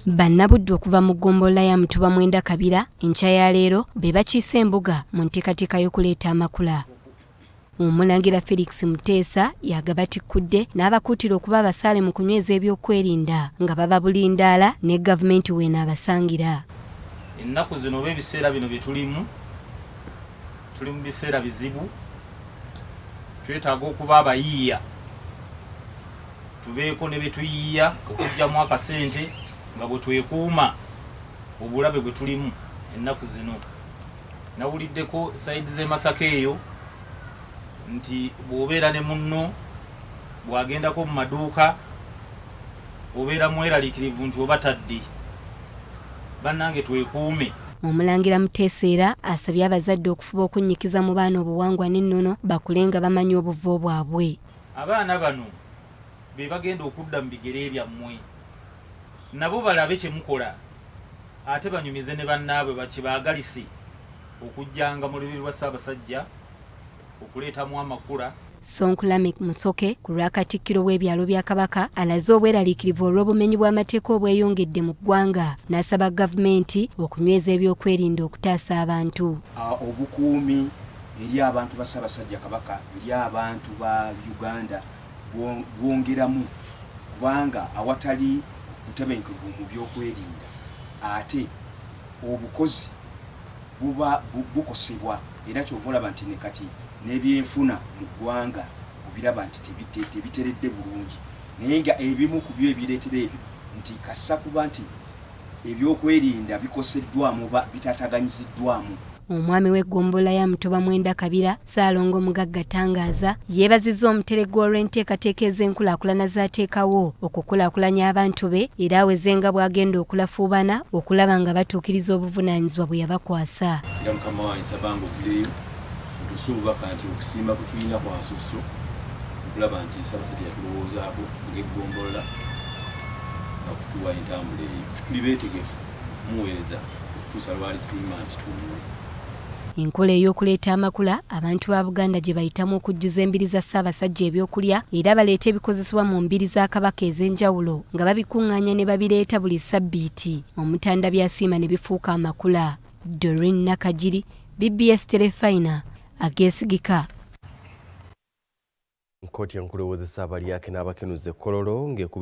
Bannabuddu okuva mu ggombolola ya Mutuba Mwenda Kabira enkya ya leero be bakiise embuga mu nteekateeka y'okuleeta amakula. Omulangira Felix Muteesa yagabatikkudde n'abakuutira okuba abasaale mu kunyweza ebyokwerinda nga baba bulindaala ne gavumenti weena abasangira. Ennaku zino oba ebiseera bino bye tuli mu biseera bizibu, twetaaga okuba abayiiya tubeeko ne betuyiiya okugyamu akasente nga bwe twekuuma obulabe bwe tulimu ennaku zino. Nawuliddeko sayidi z'e Masaka eyo nti bw'obeera ne munno bw'agendako mu maduuka obeera mweraliikirivu nti oba tadde. Bannange twekuume. Omulangira Muteesa asabye abazadde okufuba okunnyikiza mu baana obuwangwa n'ennono bakule nga bamanyi obuvo bwabwe. Abaana bano be bagenda okudda mu bigere byammwe, nabo balabe kye mukola ate banyumize ne bannaabwe bakibaagalise okujjanga mu lubiri lwa Ssaabasajja okuleetamu amakula. Sonkulamek Musoke ku lw'akatikkiro w'ebyalo bya Kabaka alaze obweraliikirivu olw'obumenyi bw'amateeka obweyongedde mu ggwanga n'asaba gavumenti okunyweza ebyokwerinda okutaasa abantu. Obukuumi eri abantu ba Ssaabasajja Kabaka eri abantu ba Uganda bwongeramu kubanga awatali butebenkevu mu byokwerinda ate obukozi buba bukosebwa era kyova olaba nti ne kati n'ebyenfuna mu ggwanga obiraba nti tebiteredde bulungi, naye nga ebimu ku byo ebireetera ebyo nti kassa kuba nti ebyokwerinda bikoseddwamu bitataganyiziddwamu. Omwami w'eggombolola ya Mutuba Mwenda Kabira Ssaalongo Mugagga Tangaaza yeebazizza omuterego olw'enteekateeka ez'enkulaakulana z'ateekawo okukulaakulanya abantu be era awezenga bw'agenda okulafuubana okulaba nga batuukiriza obuvunaanyizibwa bwe yabakwasa. Era Mukama wange nsaba ng'ozzeeyo ntusuuba kanti okusimba kwe tulina kwa nsusso okulaba nti Ssaabasajja yatulowoozaako ng'eggombolola okutuwa entambula eyo tuli beetegefu kumuweereza okutuusa lw'alisimba nti tuwuule. Enkola ey'okuleeta amakula abantu ba Buganda gye bayitamu okujjuza embiri za Ssaabasajja ebyokulya era baleeta ebikozesebwa mu mbiri za Kabaka ez'enjawulo nga babikuŋŋaanya ne babireeta buli ssabbiiti omutanda byasiima ne bifuuka amakula. Doreen Nakajiri, BBS Telefayina, ageesigika. Kkooti enkulu ewozesa abalyake n'abakenuzi Kololo